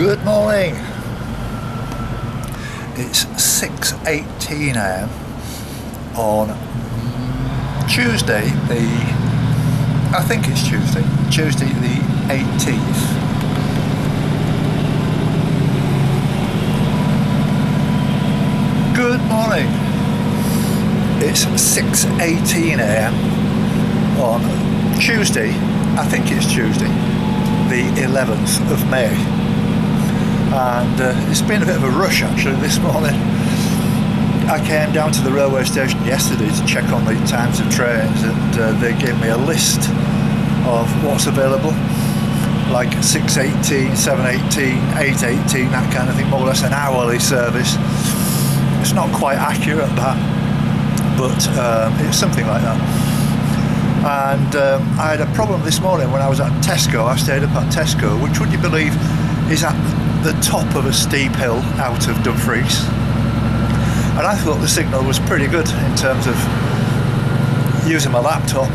Good morning. It's 6:18 a.m. on Tuesday Tuesday the 18th. Good morning. It's 6:18 a.m. on Tuesday, Tuesday the 11th of May. And it's been a bit of a rush actually this morning. I came down to the railway station yesterday to check on the times of trains, and they gave me a list of what's available, like 6:18, 7:18, 8:18, that kind of thing, more or less an hourly service. It's not quite accurate that, but it's something like that. And I had a problem this morning when I was at Tesco. I stayed up at Tesco, which, would you believe, is at the top of a steep hill out of Dumfries. And I thought the signal was pretty good in terms of using my laptop.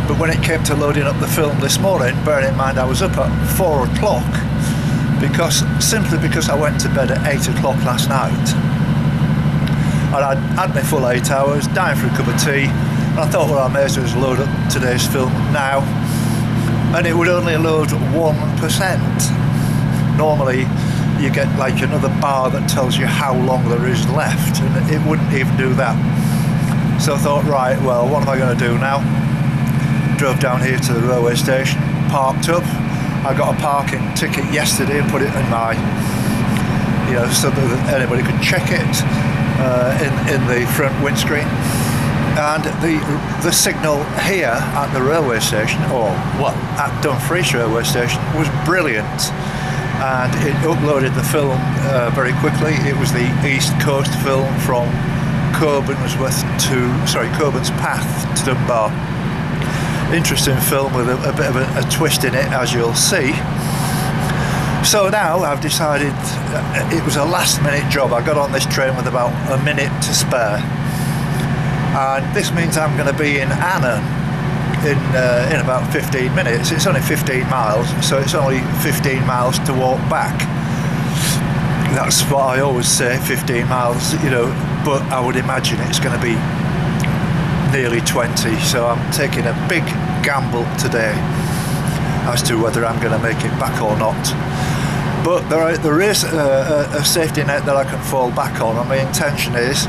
But when it came to loading up the film this morning, bearing in mind I was up at 4 o'clock, simply because I went to bed at 8 o'clock last night. And I'd had my full 8 hours, dying for a cup of tea, and I thought, well, I may as well load up today's film now. And it would only load 1%. Normally you get like another bar that tells you how long there is left, and it wouldn't even do that. So I thought, right, well, what am I going to do now? Drove down here to the railway station, parked up. I got a parking ticket yesterday and put it in my, so that anybody could check it in the front windscreen. And the signal here at the railway station, at Dumfries railway station, was brilliant. And it uploaded the film very quickly. It was the East Coast film from Coburn's Path to Dunbar. Interesting film with a bit of a twist in it, as you'll see. So now I've decided it was a last minute job. I got on this train with about a minute to spare. And this means I'm going to be in Annan in about 15 minutes. It's only 15 miles, so it's only 15 miles to walk back. That's what I always say, 15 miles, but I would imagine it's going to be nearly 20, so I'm taking a big gamble today as to whether I'm going to make it back or not. But there is a safety net that I can fall back on, and my intention is,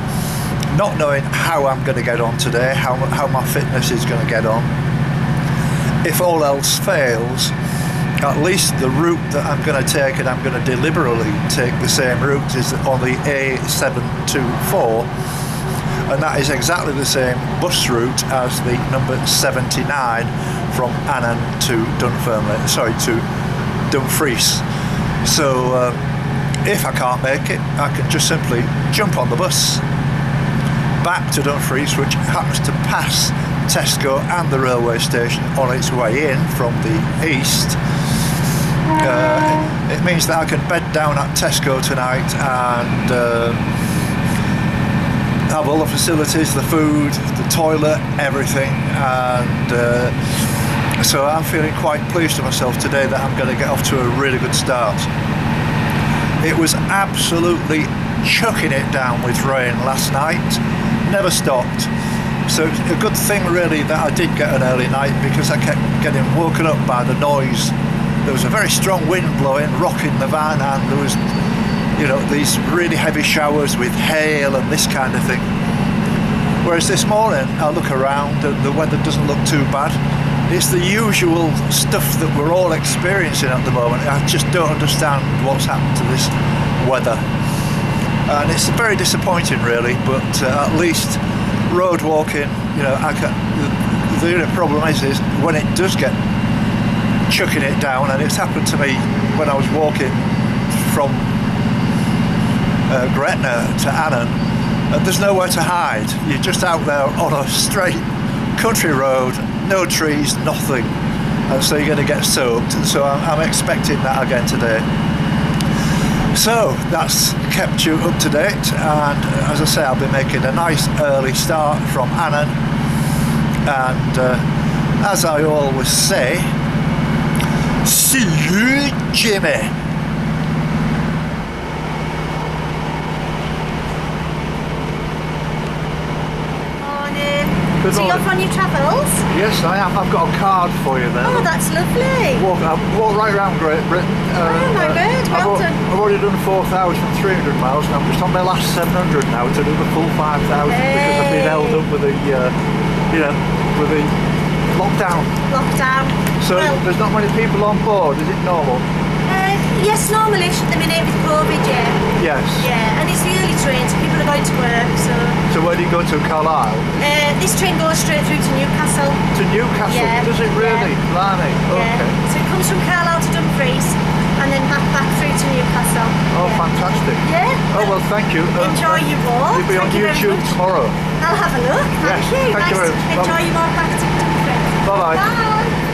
not knowing how I'm going to get on today, how my fitness is going to get on, if all else fails, at least the route that I'm going to take, and I'm going to deliberately take the same route, is on the A724, and that is exactly the same bus route as the number 79 from Annan to Dumfries. So if I can't make it, I can just simply jump on the bus back to Dumfries, which happens to pass Tesco and the railway station on its way in from the east. It means that I can bed down at Tesco tonight and have all the facilities, the food, the toilet, everything, and so I'm feeling quite pleased with myself today that I'm going to get off to a really good start. It was absolutely chucking it down with rain last night, never stopped. So it's a good thing really that I did get an early night, because I kept getting woken up by the noise. There was a very strong wind blowing, rocking the van, and there was, these really heavy showers with hail and this kind of thing. Whereas this morning I look around and the weather doesn't look too bad. It's the usual stuff that we're all experiencing at the moment. I just don't understand what's happened to this weather. And it's very disappointing really, but at least road walking, the only problem is when it does get chucking it down, and it's happened to me when I was walking from Gretna to Annan, and there's nowhere to hide. You're just out there on a straight country road, no trees, nothing, and so you're going to get soaked. And so I'm expecting that again today. So that's kept you up to date, and as I say, I'll be making a nice early start from Annan, and as I always say, see you, Jimmy. So you're on your travels? Yes, I am. I've got a card for you there. Oh, that's lovely. Walk right around Great Britain. Oh my word, well done. I've already done 4,300 miles and I'm just on my last 700 now to do the full 5,000 because I've been held up with the, with the lockdown. So there's not many people on board, is it normal? Yes, normalish at the minute with COVID, yeah. Yes. Yeah, and it's the early train, so people are going to work, so... So where do you go to, Carlisle? This train goes straight through to Newcastle. To Newcastle? Yeah. Does it really? Yeah. Blimey, okay. Yeah. So it comes from Carlisle to Dumfries, and then back through to Newcastle. Oh, fantastic. Yeah. Oh, well, thank you. Enjoy your walk. You'll be on YouTube tomorrow. I'll have a look. Yes, thank you very much. Enjoy your walk back to Dumfries. Bye-bye. Bye.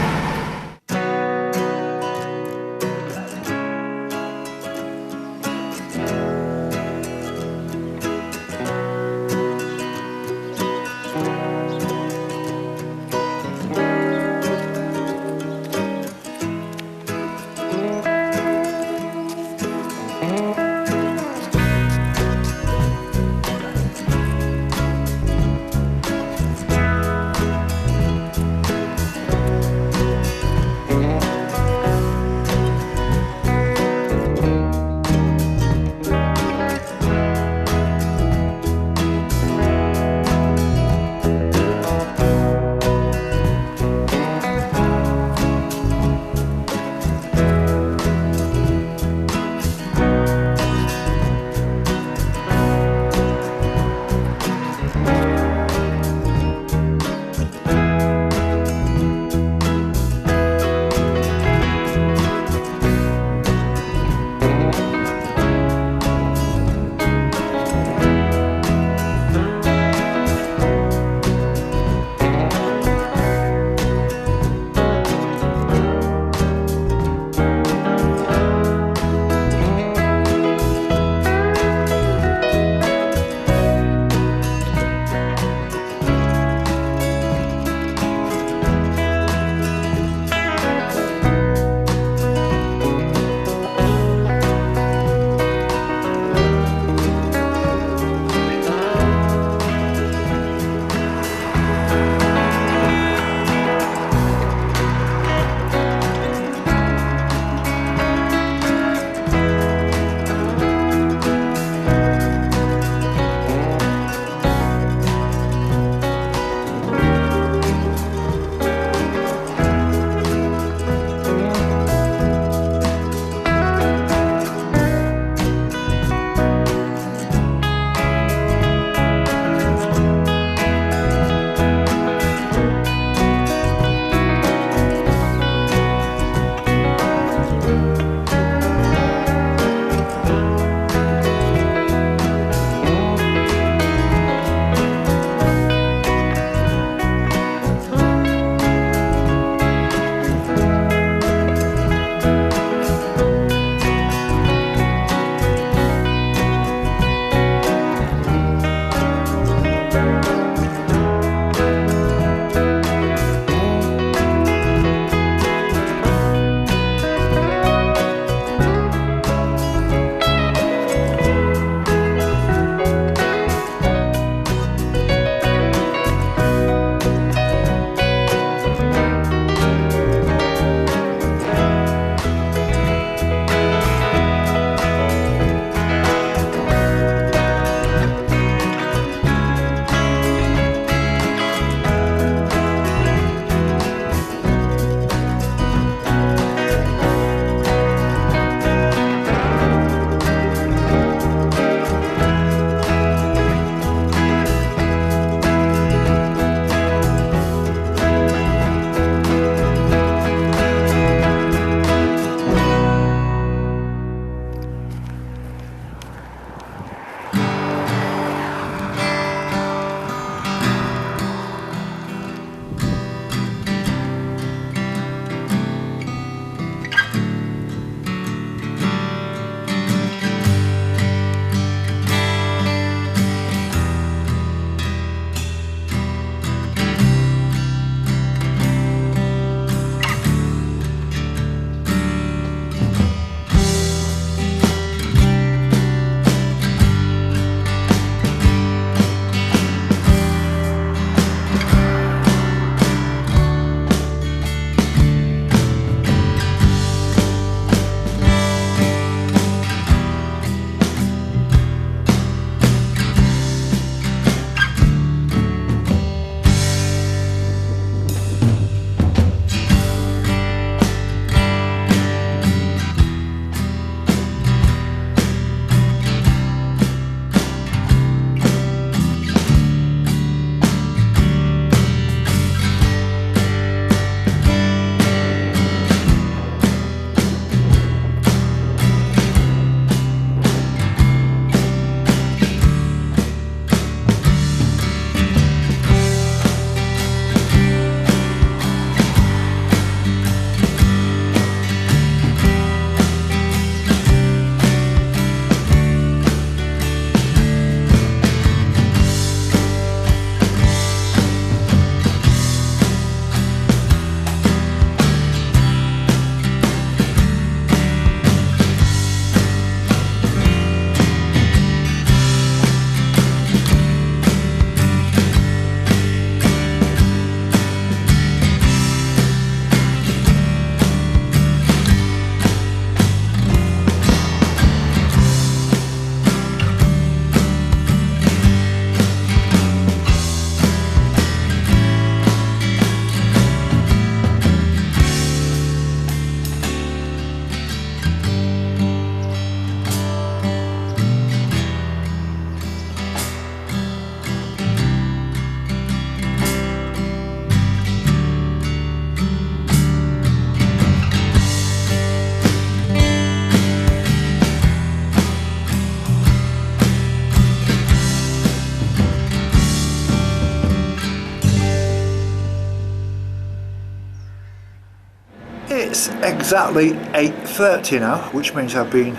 It's exactly 8:30 now, which means I've been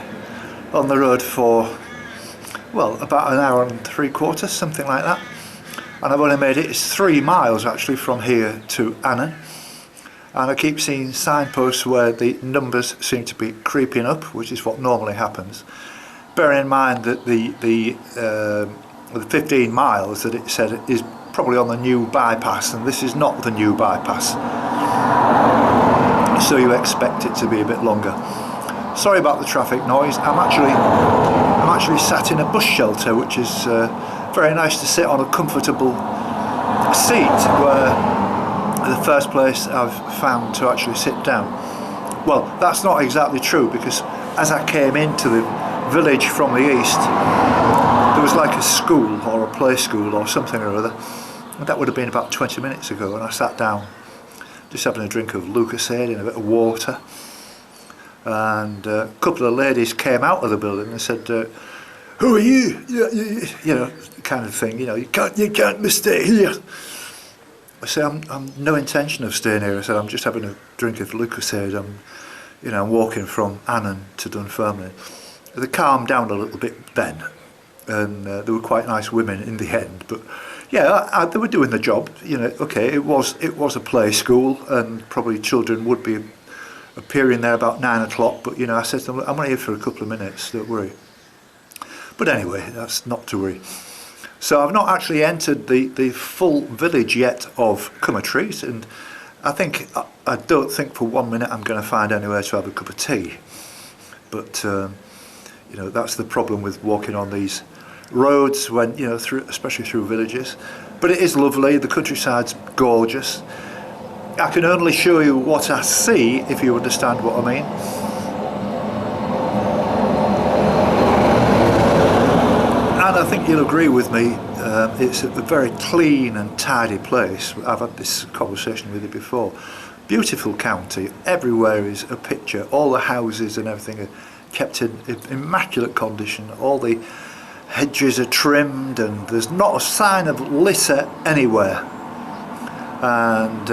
on the road for, well, about an hour and 3/4, something like that. And I've only made it, it's 3 miles actually from here to Annan. And I keep seeing signposts where the numbers seem to be creeping up, which is what normally happens. Bearing in mind that the 15 miles that it said is probably on the new bypass, and this is not the new bypass. So you expect it to be a bit longer. Sorry about the traffic noise. I'm actually sat in a bus shelter, which is very nice to sit on a comfortable seat, where the first place I've found to actually sit down. Well, that's not exactly true, because as I came into the village from the east, there was like a school or a play school or something or other, and that would have been about 20 minutes ago, and I sat down just having a drink of Lucasade and a bit of water, and a couple of ladies came out of the building and said, who are you? You know, kind of thing, you know, you can't stay here. I say, I'm no intention of staying here. I said, I'm just having a drink of Lucasade. I'm walking from Annan to Dunfermline. They calmed down a little bit then, and they were quite nice women in the end. But yeah, they were doing the job. You know, okay, it was a play school, and probably children would be appearing there about 9 o'clock. But you know, I said to them, I'm only here for a couple of minutes. Don't worry. But anyway, that's not to worry. So I've not actually entered the full village yet of Dumfries, and I don't think for 1 minute I'm going to find anywhere to have a cup of tea. But you know, that's the problem with walking on these roads when, you know, especially through villages. But it is lovely. The countryside's gorgeous. I can only show you what I see if you understand what I mean. And I think you'll agree with me, it's a very clean and tidy place. I've had this conversation with you before. Beautiful county, everywhere is a picture. All the houses and everything are kept in immaculate condition. All the hedges are trimmed, and there's not a sign of litter anywhere. And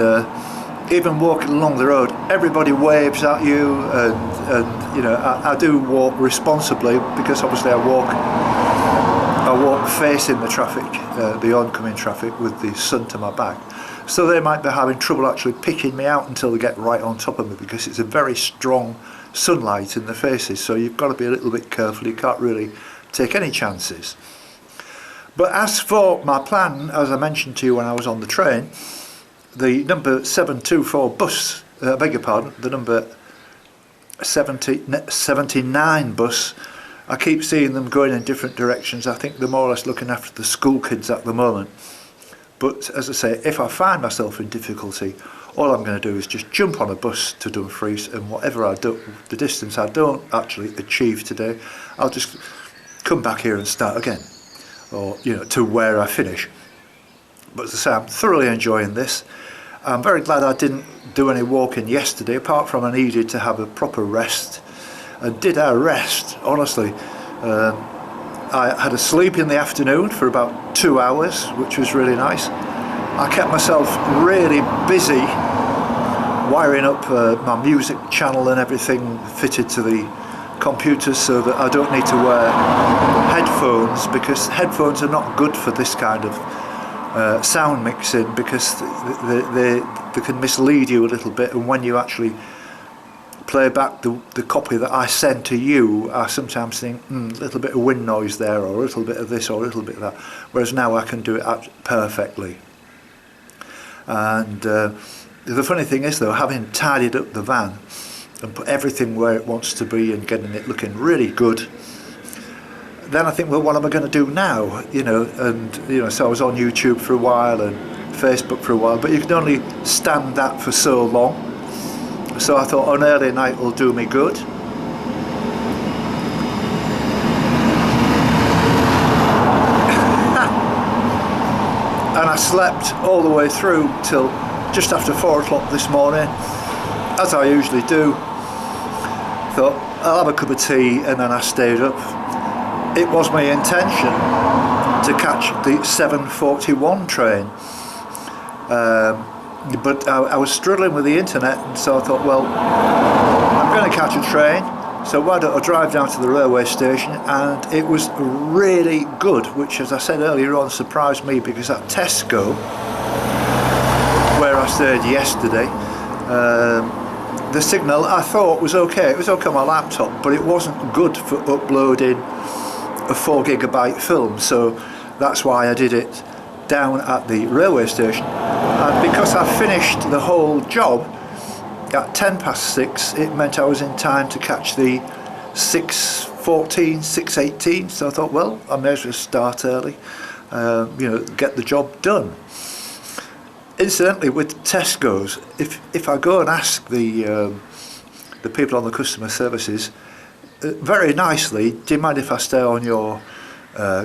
even walking along the road, everybody waves at you, and you know, I do walk responsibly, because obviously I walk facing the traffic, the oncoming traffic, with the sun to my back. So they might be having trouble actually picking me out until they get right on top of me, because it's a very strong sunlight in the faces. So you've got to be a little bit careful. You can't really take any chances. But as for my plan, as I mentioned to you when I was on the train, the number 724 bus, beg your pardon, the number 79 bus, I keep seeing them going in different directions. I think they're more or less looking after the school kids at the moment. But as I say, if I find myself in difficulty, all I'm going to do is just jump on a bus to Dumfries, and whatever I do, the distance I don't actually achieve today, I'll just come back here and start again, or you know, to where I finish. But as I say, I'm thoroughly enjoying this. I'm very glad I didn't do any walking yesterday, apart from I needed to have a proper rest. And did I rest? Honestly, I had a sleep in the afternoon for about 2 hours, which was really nice. I kept myself really busy wiring up my music channel and everything fitted to the computer, so that I don't need to wear headphones, because headphones are not good for this kind of sound mixing, because they can mislead you a little bit, and when you actually play back the copy that I send to you, I sometimes think, a little bit of wind noise there, or a little bit of this, or a little bit of that, whereas now I can do it perfectly. And the funny thing is, though, having tidied up the van and put everything where it wants to be and getting it looking really good, then I think, well, what am I going to do now? You know, and you know, so I was on YouTube for a while and Facebook for a while, but you can only stand that for so long. So I thought an early night will do me good. And I slept all the way through till just after 4 o'clock this morning, as I usually do. Thought I'll have a cup of tea, and then I stayed up. It was my intention to catch the 7:41 train, but I was struggling with the internet, and so I thought, well, I'm going to catch a train, so why don't I drive down to the railway station? And it was really good, which, as I said earlier on, surprised me, because at Tesco, where I stayed yesterday, the signal I thought was okay. It was okay on my laptop, but it wasn't good for uploading a 4 GB film, so that's why I did it down at the railway station. And because I finished the whole job at 6:10, it meant I was in time to catch the 6:14, 6:18, so I thought, well, I may as well start early, get the job done. Incidentally, with Tesco's, if I go and ask the people on the customer services very nicely, do you mind if I stay on your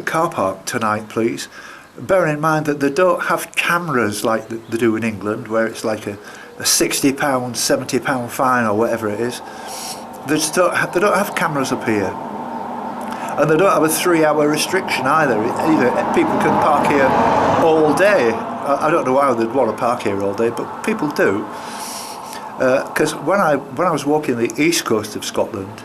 car park tonight, please? Bearing in mind that they don't have cameras like they do in England, where it's like a £60, £70 fine or whatever it is. They don't have cameras up here, and they don't have a 3-hour restriction either. People can park here all day. I don't know why they'd want to park here all day, but people do. Because when I was walking the east coast of Scotland,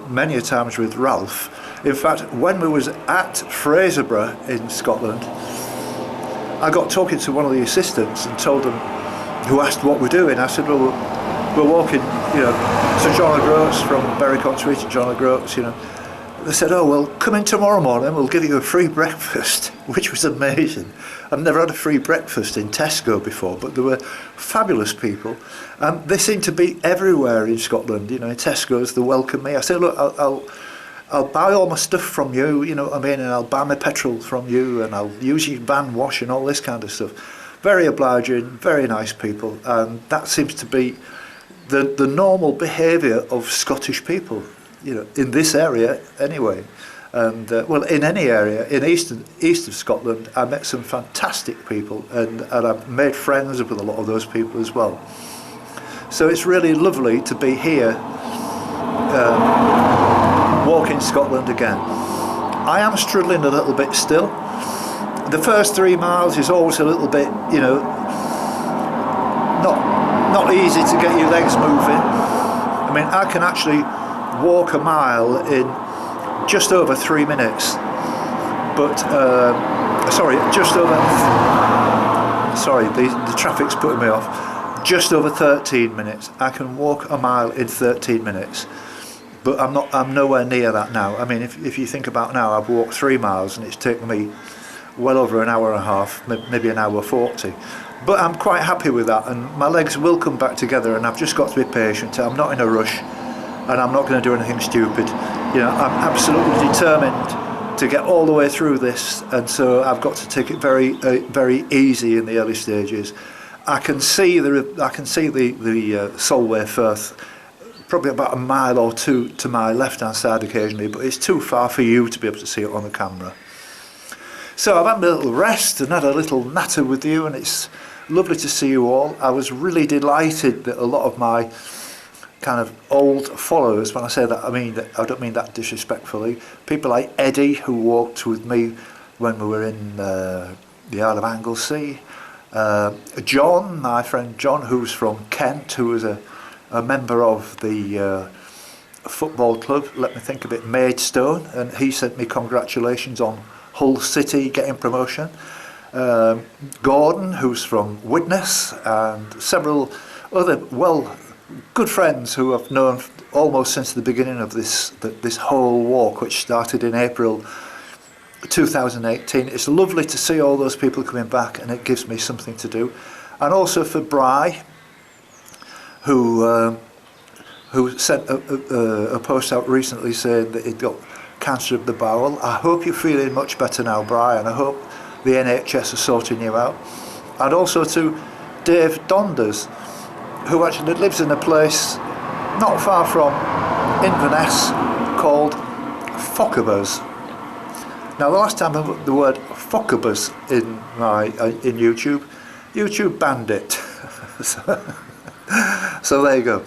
many a times with Ralph, in fact, when we was at Fraserburgh in Scotland, I got talking to one of the assistants and told them, who asked what we're doing. I said, well, we're walking, to John O'Groats, from Berwick-on-Tweed to John O'Groats, They said, oh, well, come in tomorrow morning, we'll give you a free breakfast, which was amazing. I've never had a free breakfast in Tesco before, but they were fabulous people. And they seem to be everywhere in Scotland, in Tesco's, they welcome me. I said, look, I'll buy all my stuff from you, you know what I mean, and I'll buy my petrol from you, and I'll use your van wash and all this kind of stuff. Very obliging, very nice people, and that seems to be the normal behaviour of Scottish people, in this area anyway. And well, in any area, in east of Scotland, I met some fantastic people, and I've made friends with a lot of those people as well. So it's really lovely to be here, walking Scotland again. I am struggling a little bit still. The first 3 miles is always a little bit, not easy to get your legs moving. I mean, I can actually walk a mile in just over 3 minutes, but the traffic's putting me off. Just over 13 minutes. I can walk a mile in 13 minutes, but I'm nowhere near that now. I mean, if you think about now, I've walked 3 miles and it's taken me well over an hour and a half, maybe an hour 40. But I'm quite happy with that, and my legs will come back together, and I've just got to be patient. I'm not in a rush, and I'm not going to do anything stupid. I'm absolutely determined to get all the way through this, and so I've got to take it very, very easy in the early stages. I can see the Solway Firth, probably about a mile or two to my left-hand side occasionally, but it's too far for you to be able to see it on the camera. So I've had a little rest and had a little natter with you, and it's lovely to see you all. I was really delighted that a lot of my kind of old followers, when I say that, I don't mean that disrespectfully, people like Eddie, who walked with me when we were in the Isle of Anglesey, John, my friend John, who's from Kent, who was a member of the football club, let me think of it, Maidstone, and he sent me congratulations on Hull City getting promotion. Gordon, who's from Widnes, and several other good friends who I've known almost since the beginning of this whole walk, which started in April 2018. It's lovely to see all those people coming back, and it gives me something to do. And also for Bry, who sent a post out recently saying that he'd got cancer of the bowel. I hope you're feeling much better now, Bry, and I hope the NHS are sorting you out. And also to Dave Donders, who actually lives in a place not far from Inverness called Fochabers. Now, the last time I put the word Fochabers in YouTube banned it. So there you go.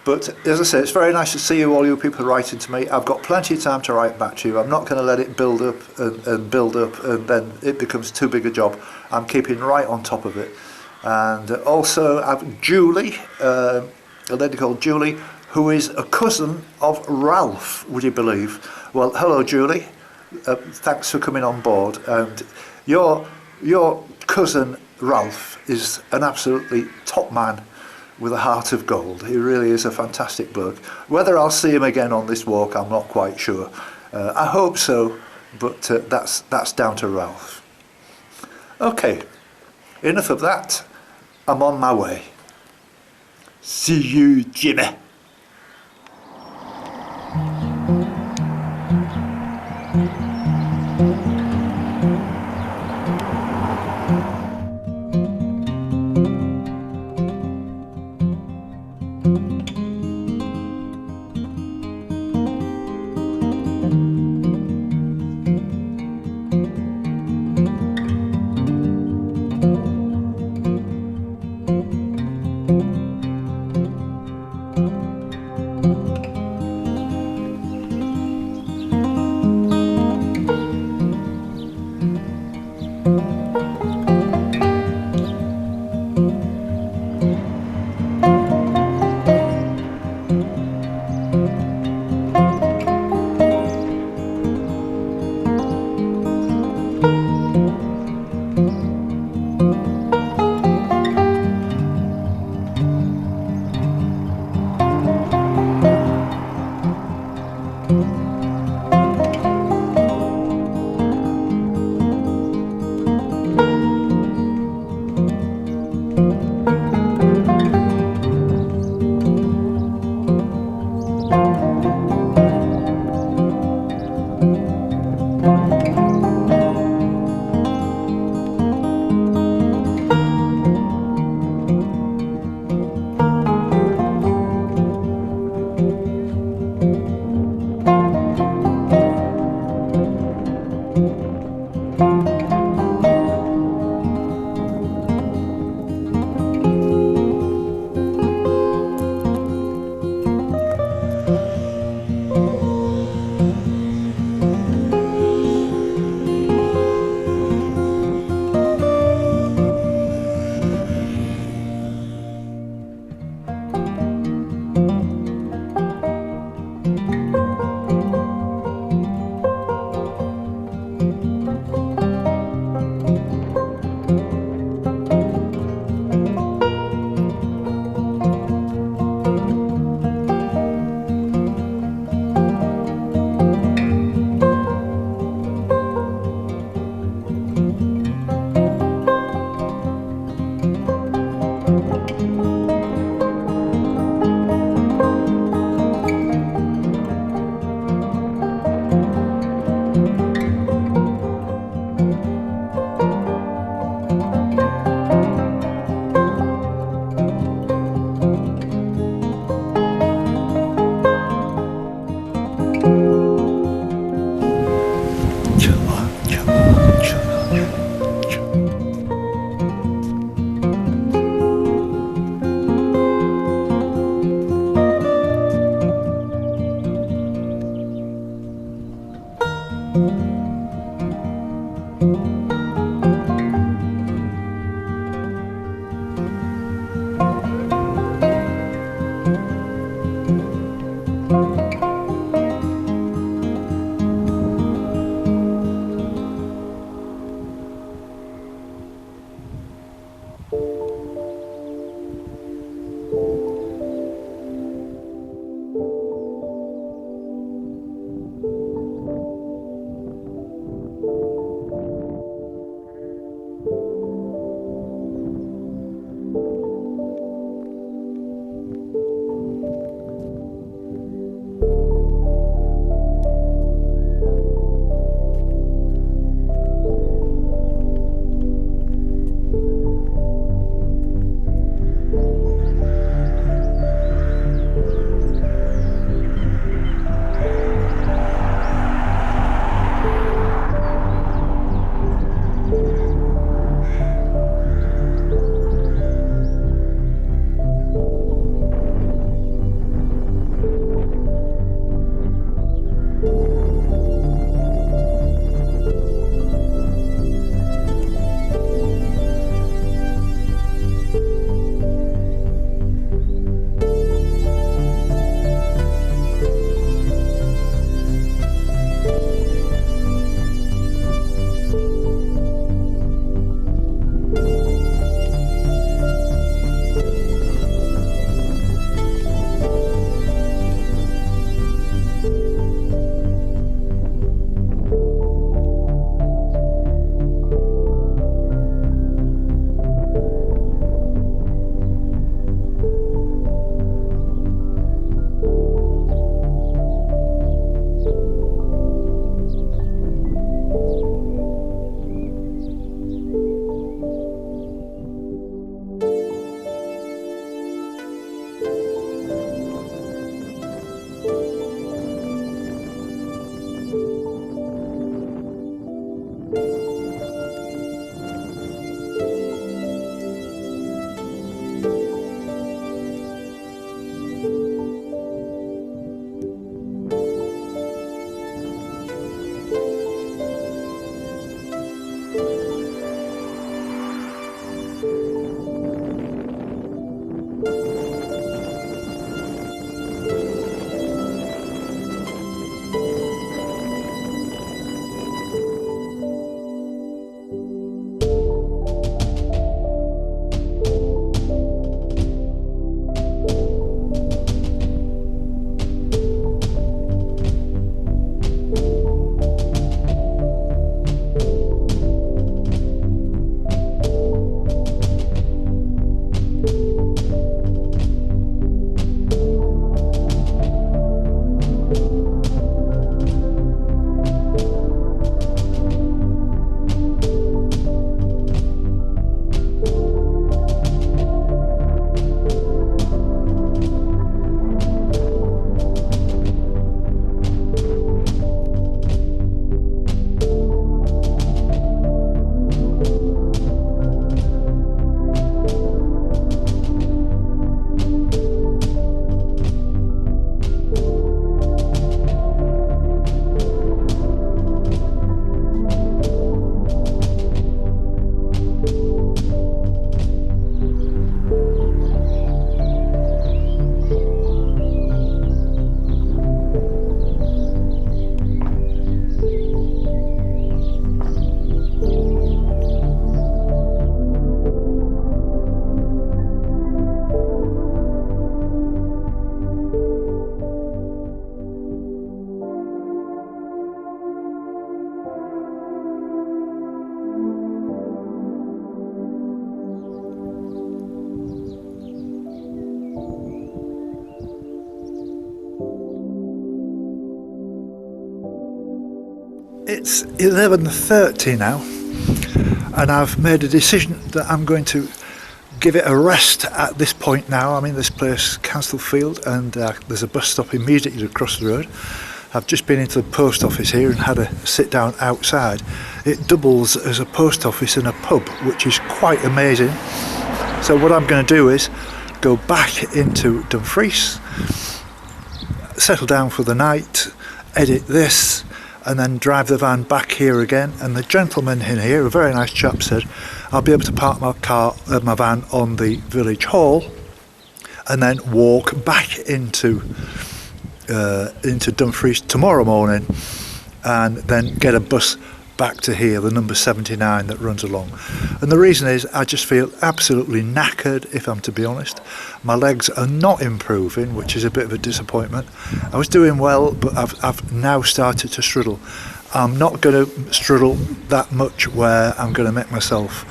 But as I say, it's very nice to see you, all you people writing to me. I've got plenty of time to write back to you. I'm not going to let it build up and build up, and then it becomes too big a job. I'm keeping right on top of it. And also I've Julie, a lady called Julie, who is a cousin of Ralph, would you believe? Well, hello Julie, thanks for coming on board. And your cousin Ralph is an absolutely top man with a heart of gold. He really is a fantastic bloke. Whether I'll see him again on this walk, I'm not quite sure. I hope so, but that's down to Ralph. Okay, enough of that. I'm on my way. See you, Jimmy. It's 11:30 now, and I've made a decision that I'm going to give it a rest at this point now. I'm in this place, Clarencefield, and there's a bus stop immediately across the road. I've just been into the post office here and had a sit down outside. It doubles as a post office and a pub, which is quite amazing. So what I'm going to do is go back into Dumfries, settle down for the night, edit this, and then drive the van back here again. And the gentleman in here, a very nice chap, said I'll be able to park my van on the village hall and then walk back into Dumfries tomorrow morning, and then get a bus back to here, the number 79 that runs along. And the reason is I just feel absolutely knackered, if I'm to be honest. My legs are not improving, which is a bit of a disappointment. I was doing well, but I've now started to struggle. I'm not going to struggle that much where I'm going to make myself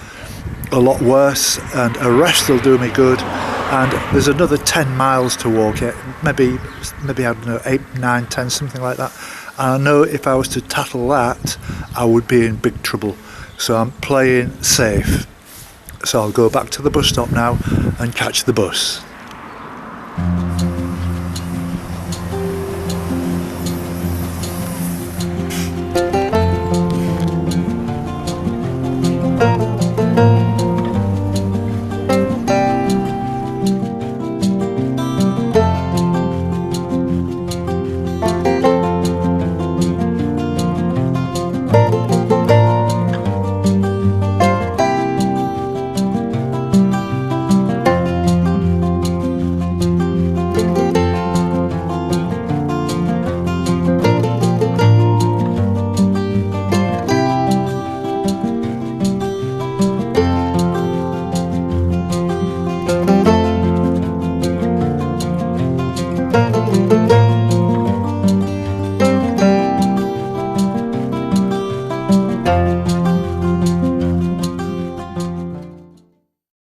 a lot worse, and a rest will do me good. And there's another 10 miles to walk it, maybe I don't know, 8, 9, 10, something like that. And I know if I was to tackle that, I would be in big trouble. So I'm playing safe. So I'll go back to the bus stop now and catch the bus.